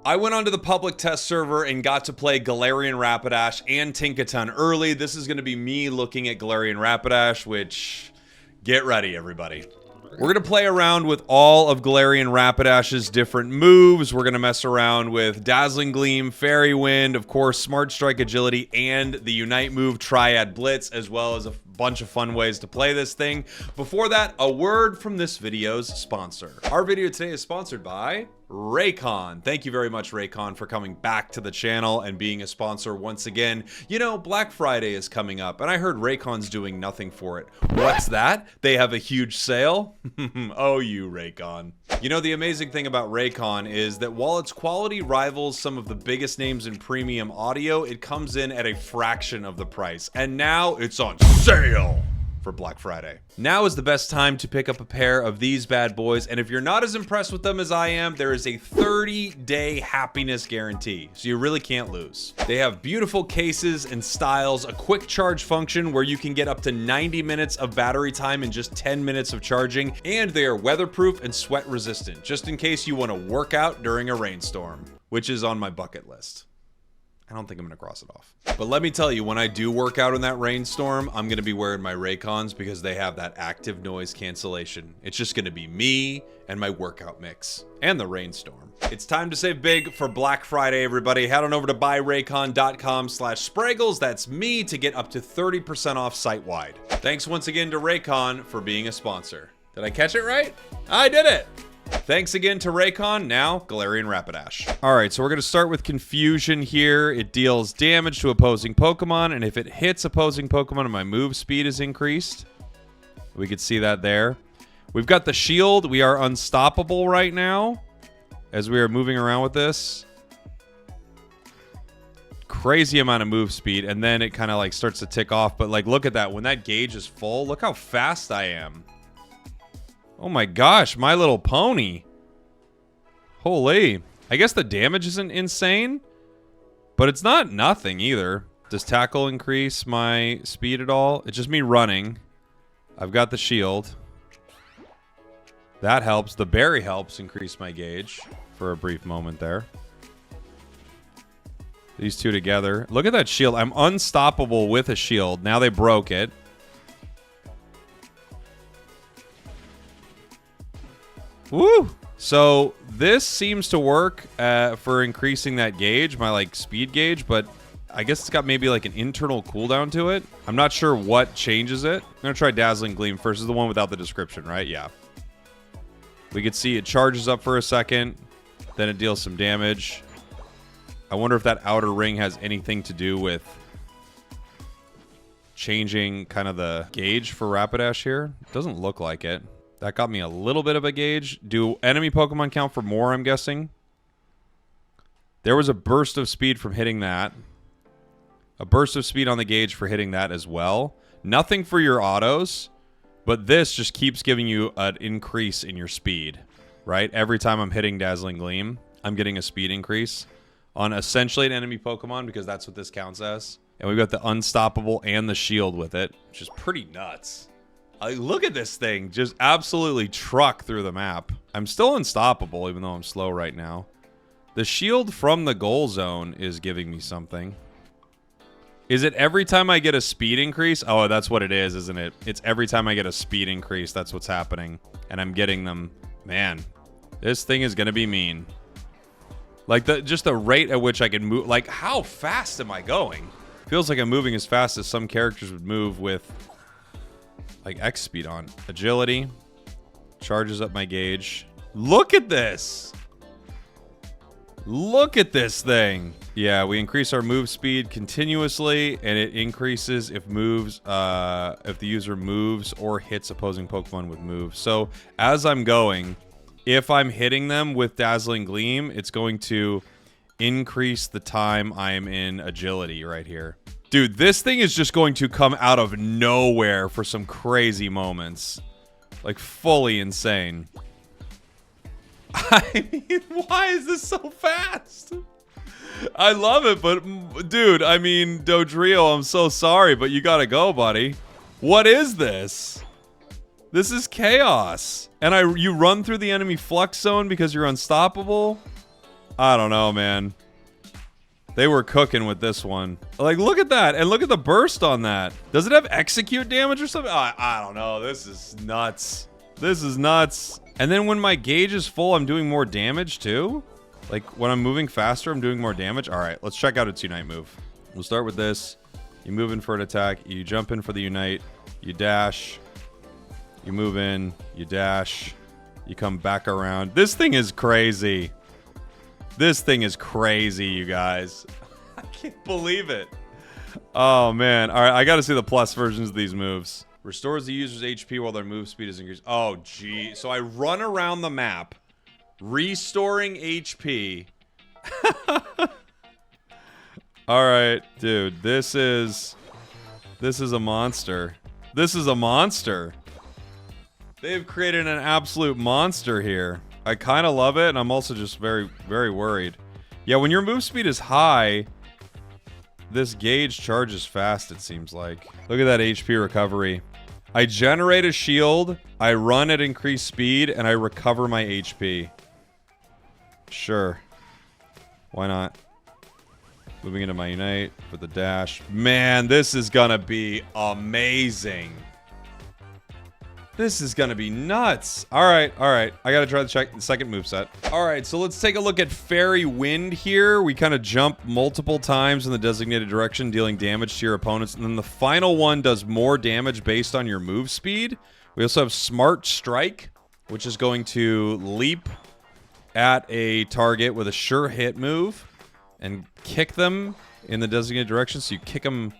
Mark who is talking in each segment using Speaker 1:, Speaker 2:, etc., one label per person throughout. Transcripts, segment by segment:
Speaker 1: I went onto the public test server and got to play Galarian Rapidash and Tinkaton early. This is going to be me looking at Galarian Rapidash, which, get ready, everybody. We're going to play around with all of Galarian Rapidash's different moves. We're going to mess around with Dazzling Gleam, Fairy Wind, of course, Smart Strike Agility, and the Unite move Triad Blitz, as well as a bunch of fun ways to play this thing. Before that, a word from this video's sponsor. Our video today is sponsored by Raycon. Thank you very much, Raycon, for coming back to the channel and being a sponsor once again. You know, Black Friday is coming up, and I heard Raycon's doing nothing for it. What's that? They have a huge sale? Oh, you, Raycon. You know, the amazing thing about Raycon is that while its quality rivals some of the biggest names in premium audio, it comes in at a fraction of the price. And now it's on sale for Black Friday. Now is the best time to pick up a pair of these bad boys, and if you're not as impressed with them as I am, there is a 30-day happiness guarantee, so you really can't lose. They have beautiful cases and styles, a quick charge function where you can get up to 90 minutes of battery time in just 10 minutes of charging, and they are weatherproof and sweat resistant, just in case you want to work out during a rainstorm, which is on my bucket list. I don't think I'm gonna cross it off. But let me tell you, when I do work out in that rainstorm, I'm gonna be wearing my Raycons because they have that active noise cancellation. It's just gonna be me and my workout mix and the rainstorm. It's time to save big for Black Friday, everybody. Head on over to buyraycon.com/spragels. That's me to get up to 30% off site-wide. Thanks once again to Raycon for being a sponsor. Did I catch it right? I did it! Thanks again to Raycon, now Galarian Rapidash. Alright, so we're going to start with Confusion here. It deals damage to opposing Pokemon, and if it hits opposing Pokemon, my move speed is increased. We could see that there. We've got the shield. We are unstoppable right now as we are moving around with this. Crazy amount of move speed, and then it kind of like starts to tick off, but like look at that. When that gauge is full, look how fast I am. Oh my gosh, My Little Pony. Holy. I guess the damage isn't insane, but it's not nothing either. Does tackle increase my speed at all? It's just me running. I've got the shield. That helps. The berry helps increase my gauge for a brief moment there. These two together. Look at that shield. I'm unstoppable with a shield. Now they broke it. Woo! So this seems to work for increasing that gauge, my like speed gauge, but I guess it's got maybe like an internal cooldown to it. I'm not sure what changes it. I'm gonna try Dazzling Gleam first. This is the one without the description, right? Yeah. We could see it charges up for a second, then it deals some damage. I wonder if that outer ring has anything to do with changing kind of the gauge for Rapidash here. Doesn't look like it. That got me a little bit of a gauge. Do enemy Pokemon count for more, I'm guessing? There was a burst of speed from hitting that. A burst of speed on the gauge for hitting that as well. Nothing for your autos, but this just keeps giving you an increase in your speed, right? Every time I'm hitting Dazzling Gleam, I'm getting a speed increase on essentially an enemy Pokemon because that's what this counts as. And we've got the Unstoppable and the shield with it, which is pretty nuts. Look at this thing. Just absolutely truck through the map. I'm still unstoppable, even though I'm slow right now. The shield from the goal zone is giving me something. Is it every time I get a speed increase? Oh, that's what it is, isn't it? It's every time I get a speed increase. That's what's happening. And I'm getting them. Man, this thing is going to be mean. Like, just the rate at which I can move. Like, how fast am I going? Feels like I'm moving as fast as some characters would move with like X speed on. Agility. Charges up my gauge. Look at this. Look at this thing. Yeah, we increase our move speed continuously, and it increases if moves, if the user moves or hits opposing Pokemon with moves. So as I'm going, if I'm hitting them with Dazzling Gleam, it's going to increase the time I'm in agility right here. Dude, this thing is just going to come out of nowhere for some crazy moments. Like, fully insane. I mean, why is this so fast? I love it, but, dude, I mean, Dodrio, I'm so sorry, but you gotta go, buddy. What is this? This is chaos. And you run through the enemy flux zone because you're unstoppable? I don't know, man. They were cooking with this one. Like, look at that. And look at the burst on that. Does it have execute damage or something? I don't know. This is nuts. This is nuts. And then when my gauge is full, I'm doing more damage too? Like, when I'm moving faster, I'm doing more damage? All right, let's check out its Unite move. We'll start with this. You move in for an attack. You jump in for the Unite. You dash. You move in. You dash. You come back around. This thing is crazy. This thing is crazy, you guys. I can't believe it. Oh, man. All right, I got to see the plus versions of these moves. Restores the user's HP while their move speed is increased. Oh, gee. So I run around the map, restoring HP. All right, dude. This is a monster. This is a monster. They've created an absolute monster here. I kind of love it, and I'm also just very, very worried. Yeah, when your move speed is high, this gauge charges fast, it seems like. Look at that HP recovery. I generate a shield, I run at increased speed, and I recover my HP. Sure. Why not? Moving into my Unite with the dash. Man, this is gonna be amazing. This is gonna be nuts. All right. I gotta try the second moveset. All right, so let's take a look at Fairy Wind here. We kind of jump multiple times in the designated direction, dealing damage to your opponents. And then the final one does more damage based on your move speed. We also have Smart Strike, which is going to leap at a target with a sure hit move and kick them in the designated direction. So you kick them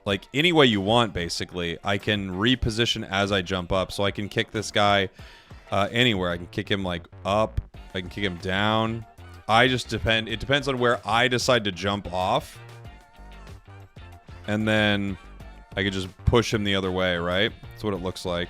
Speaker 1: like any way you want, basically. I can reposition as I jump up, so I can kick this guy anywhere. I can kick him like up, I can kick him down. It depends on where I decide to jump off, and then I could just push him the other way, right? That's what it looks like.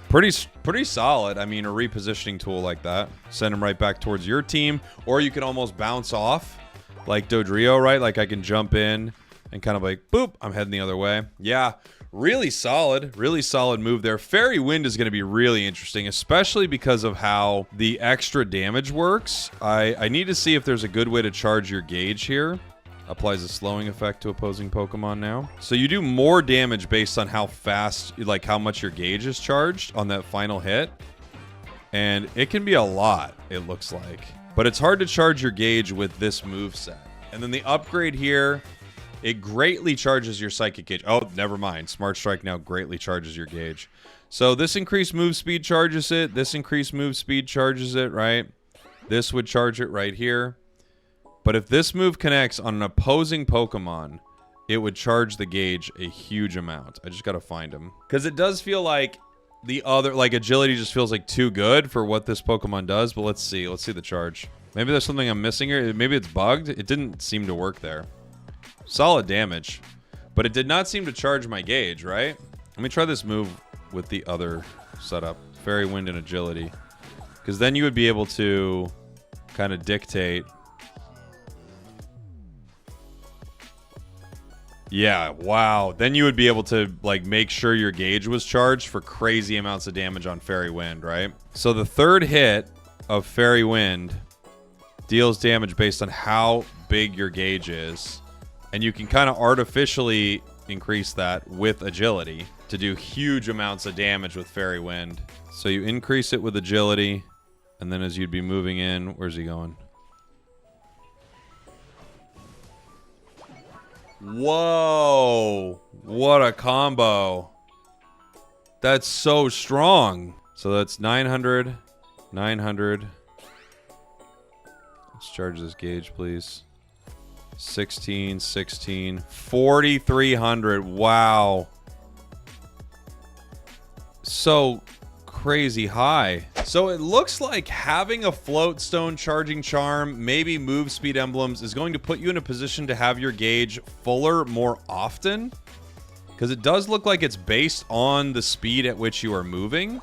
Speaker 1: Pretty solid. I mean, a repositioning tool like that. Send him right back towards your team, or you can almost bounce off like Dodrio, right? Like I can jump in and kind of like, boop, I'm heading the other way. Yeah, really solid move there. Fairy Wind is going to be really interesting, especially because of how the extra damage works. I need to see if there's a good way to charge your gauge here. Applies a slowing effect to opposing Pokemon now. So you do more damage based on how fast, like how much your gauge is charged on that final hit. And it can be a lot, it looks like. But it's hard to charge your gauge with this moveset. And then the upgrade here, it greatly charges your psychic gauge. Oh, never mind. Smart Strike now greatly charges your gauge. So this increased move speed charges it. This increased move speed charges it, right? This would charge it right here. But if this move connects on an opposing Pokemon, it would charge the gauge a huge amount. I just gotta find him. Because it does feel like the other, like agility just feels like too good for what this Pokemon does. But let's see. Let's see the charge. Maybe there's something I'm missing here. Maybe it's bugged. It didn't seem to work there. Solid damage. But it did not seem to charge my gauge, right? Let me try this move with the other setup. Fairy Wind and Agility. Because then you would be able to kind of dictate. Yeah, wow. Then you would be able to like make sure your gauge was charged for crazy amounts of damage on Fairy Wind, right? So the third hit of Fairy Wind deals damage based on how big your gauge is. And you can kind of artificially increase that with agility to do huge amounts of damage with Fairy Wind. So you increase it with agility, and then as you'd be moving in, where's he going? Whoa, what a combo. That's so strong. So that's 900, 900. Let's charge this gauge, please. 16, 16, 4,300. Wow. So crazy high. So it looks like having a Float Stone, Charging Charm, maybe Move Speed Emblems is going to put you in a position to have your gauge fuller more often. Because it does look like it's based on the speed at which you are moving.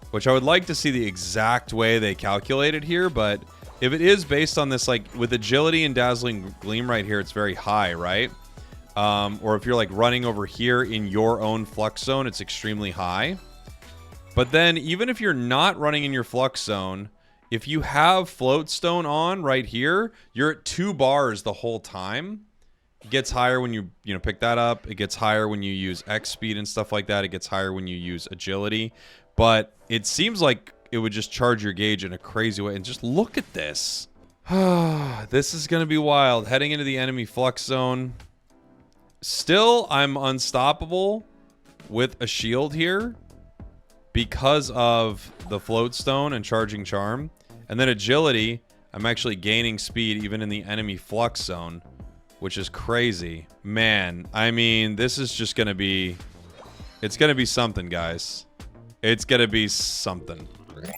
Speaker 1: Which I would like to see the exact way they calculate it here, but if it is based on this, like with Agility and Dazzling Gleam right here, it's very high, right? Or if you're like running over here in your own Flux Zone, it's extremely high. But then even if you're not running in your Flux Zone, if you have Floatstone on right here, you're at 2 bars the whole time. It gets higher when you pick that up. It gets higher when you use X speed and stuff like that. It gets higher when you use agility. But it seems like it would just charge your gauge in a crazy way. And just look at this. This is going to be wild. Heading into the enemy flux zone. Still, I'm unstoppable with a shield here because of the Floatstone and charging charm. And then agility, I'm actually gaining speed even in the enemy flux zone, which is crazy. Man, I mean, this is just going to be... It's going to be something, guys. It's going to be something.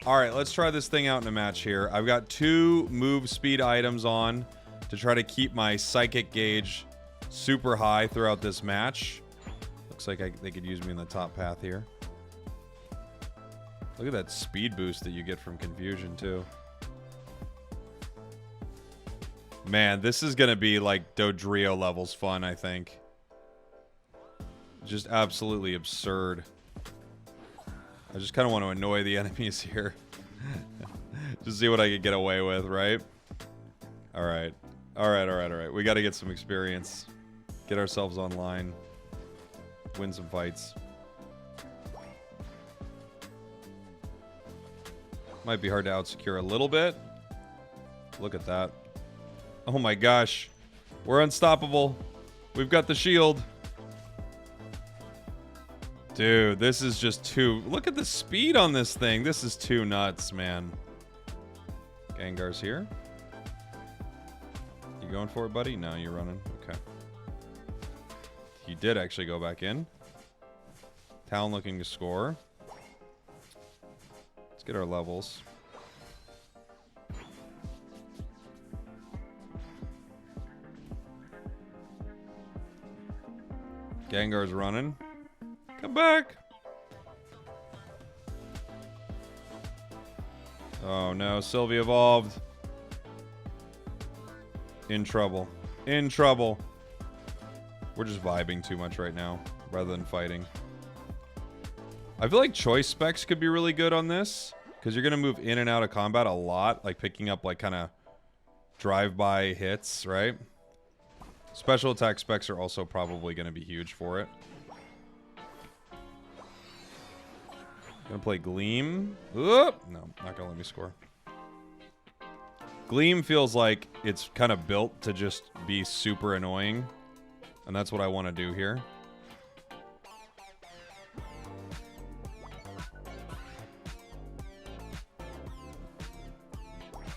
Speaker 1: All right, let's try this thing out in a match here. I've got 2 move speed items on to try to keep my psychic gauge super high throughout this match. Looks like they could use me in the top path here. Look at that speed boost that you get from Confusion, too. Man, this is going to be like Dodrio levels fun, I think. Just absolutely absurd. I just kind of want to annoy the enemies here. Just see what I could get away with, right? Alright. Alright. We got to get some experience. Get ourselves online. Win some fights. Might be hard to outsecure a little bit. Look at that. Oh my gosh. We're unstoppable. We've got the shield. Dude, this is just too... Look at the speed on this thing. This is too nuts, man. Gengar's here. You going for it, buddy? No, you're running. Okay. He did actually go back in. Talon looking to score. Let's get our levels. Gengar's running. Come back. Oh no, Sylvie evolved. In trouble. In trouble. We're just vibing too much right now, rather than fighting. I feel like choice specs could be really good on this, because you're going to move in and out of combat a lot, like picking up like kind of drive-by hits, right? Special attack specs are also probably going to be huge for it. Gonna play Gleam. Oop! No, not gonna let me score. Gleam feels like it's kind of built to just be super annoying. And that's what I want to do here.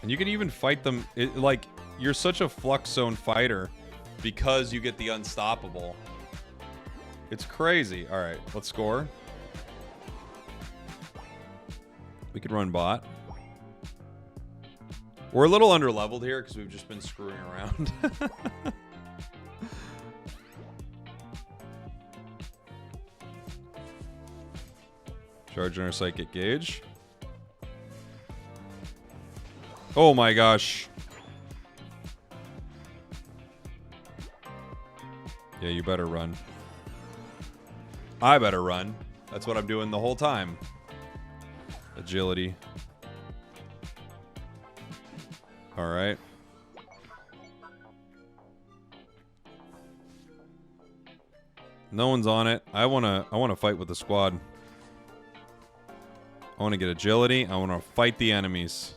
Speaker 1: And you can even fight them. Like, you're such a Flux Zone fighter because you get the Unstoppable. It's crazy. Alright, let's score. We could run bot. We're a little under-leveled here because we've just been screwing around. Charging our Psychic Gauge. Oh my gosh. Yeah, you better run. I better run. That's what I'm doing the whole time. Agility. All right. No one's on it. I wanna fight with the squad. I want to get agility. I want to fight the enemies.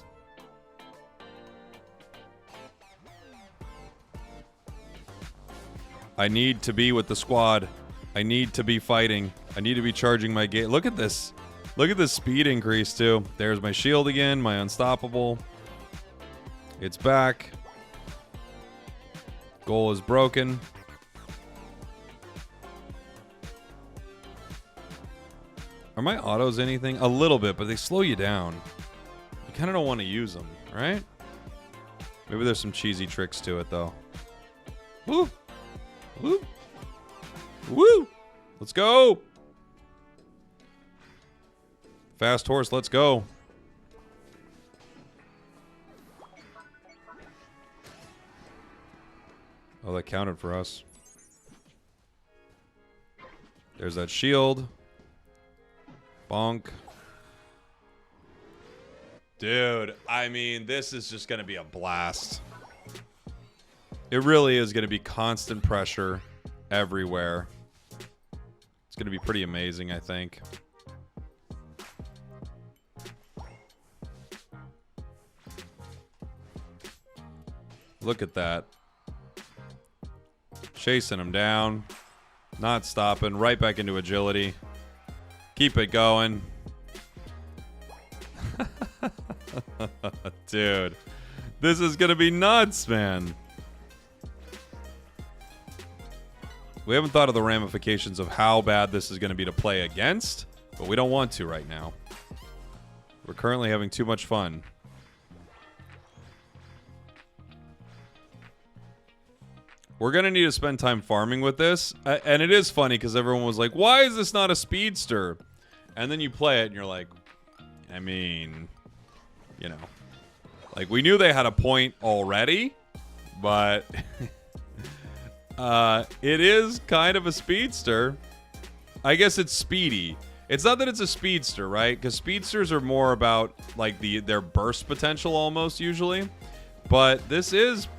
Speaker 1: I need to be with the squad. I need to be fighting. I need to be charging my gate. Look at this. Look at the speed increase, too. There's my shield again, my unstoppable. It's back. Goal is broken. Are my autos anything? A little bit, but they slow you down. You kind of don't want to use them, right? Maybe there's some cheesy tricks to it, though. Woo! Woo! Woo! Let's go! Fast horse, let's go. Oh, that counted for us. There's that shield. Bonk. Dude, I mean, this is just going to be a blast. It really is going to be constant pressure everywhere. It's going to be pretty amazing, I think. Look at that. Chasing him down. Not stopping. Right back into agility. Keep it going. Dude. This is going to be nuts, man. We haven't thought of the ramifications of how bad this is going to be to play against, but we don't want to right now. We're currently having too much fun. We're going to need to spend time farming with this. And it is funny because everyone was like, why is this not a speedster? And then you play it and you're like, I mean, you know. Like, we knew they had a point already, but it is kind of a speedster. I guess it's speedy. It's not that it's a speedster, right? Because speedsters are more about, like, their burst potential almost, usually. But this is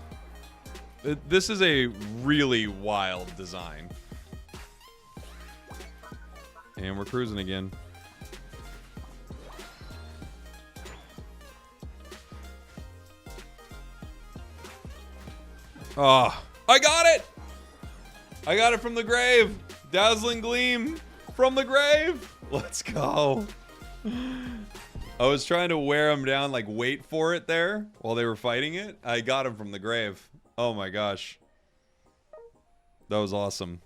Speaker 1: a really wild design. And we're cruising again. Oh, I got it! I got it from the grave. Dazzling gleam from the grave. Let's go. I was trying to wear him down, like wait for it there while they were fighting it. I got him from the grave. Oh my gosh. That was awesome.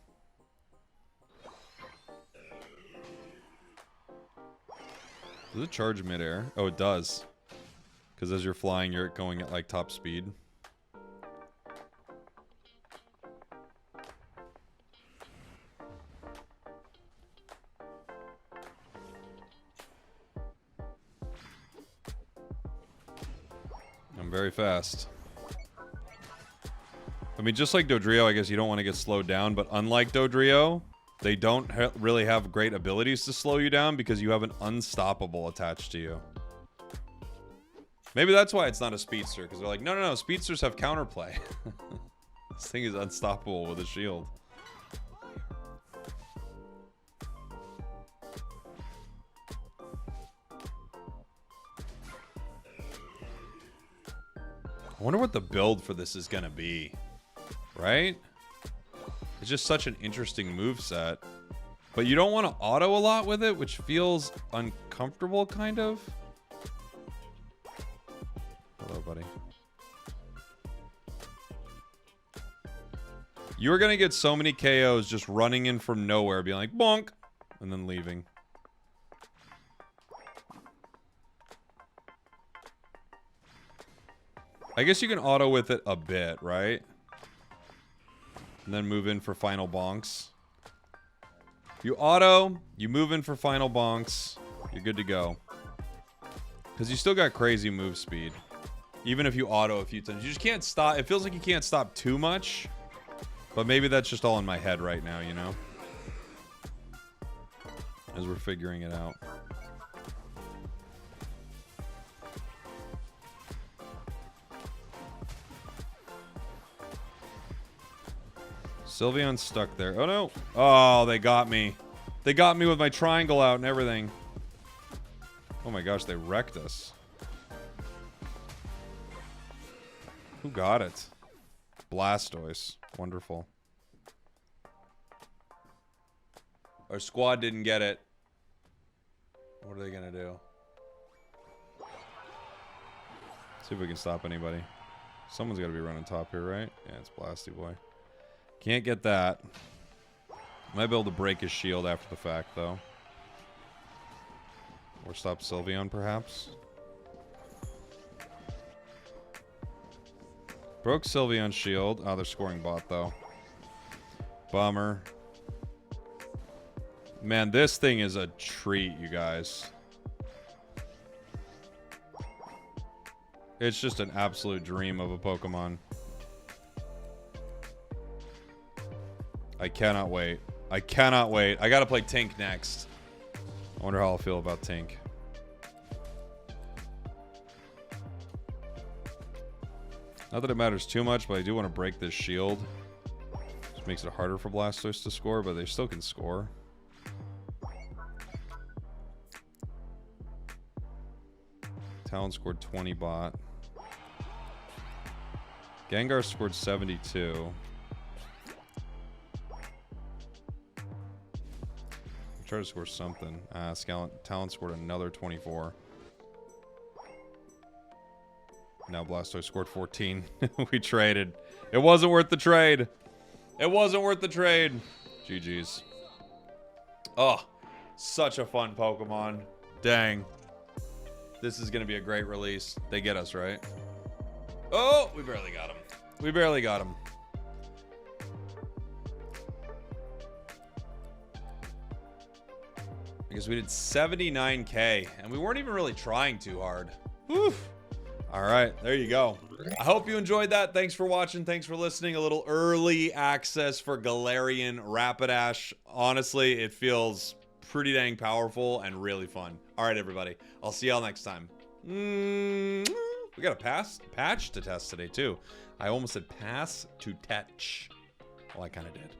Speaker 1: Does it charge midair? Oh, it does. Because as you're flying, you're going at like top speed. I'm very fast. I mean, just like Dodrio, I guess you don't want to get slowed down, but unlike Dodrio, they don't really have great abilities to slow you down because you have an unstoppable attached to you. Maybe that's why it's not a speedster, because they're like, no, no, no, speedsters have counterplay. This thing is unstoppable with a shield. I wonder what the build for this is going to be. Right? It's just such an interesting moveset. But you don't want to auto a lot with it, which feels uncomfortable, kind of. Hello, buddy. You're going to get so many KOs just running in from nowhere, being like, bonk, and then leaving. I guess you can auto with it a bit, right? And then move in for final bonks. You auto, you move in for final bonks, you're good to go. Because you still got crazy move speed. Even if you auto a few times. You just can't stop. It feels like you can't stop too much. But maybe that's just all in my head right now, you know? As we're figuring it out. Sylveon's stuck there. Oh, no. Oh, they got me. They got me with my triangle out and everything. Oh, my gosh. They wrecked us. Who got it? Blastoise. Wonderful. Our squad didn't get it. What are they going to do? See if we can stop anybody. Someone's got to be running top here, right? Yeah, it's Blasty Boy. Can't get that. Might be able to break his shield after the fact, though. Or stop Sylveon, perhaps. Broke Sylveon's shield. Oh, they're scoring bot, though. Bummer. Man, this thing is a treat, you guys. It's just an absolute dream of a Pokemon. I cannot wait. I cannot wait. I gotta play Tink next. I wonder how I'll feel about Tink. Not that it matters too much, but I do want to break this shield. Which makes it harder for Blastoise to score, but they still can score. Talon scored 20 bot. Gengar scored 72. Try to score something. Talon scored another 24. Now Blastoise scored 14. We traded. It wasn't worth the trade. It wasn't worth the trade. GG's. Oh, such a fun Pokemon. Dang. This is going to be a great release. They get us, right? Oh, we barely got him. We barely got him. Because we did 79K, and we weren't even really trying too hard. Woof. All right, there you go. I hope you enjoyed that. Thanks for watching. Thanks for listening. A little early access for Galarian Rapidash. Honestly, it feels pretty dang powerful and really fun. All right, everybody. I'll see y'all next time. We got a patch to test today, too. I almost said pass to touch. Well, I kind of did.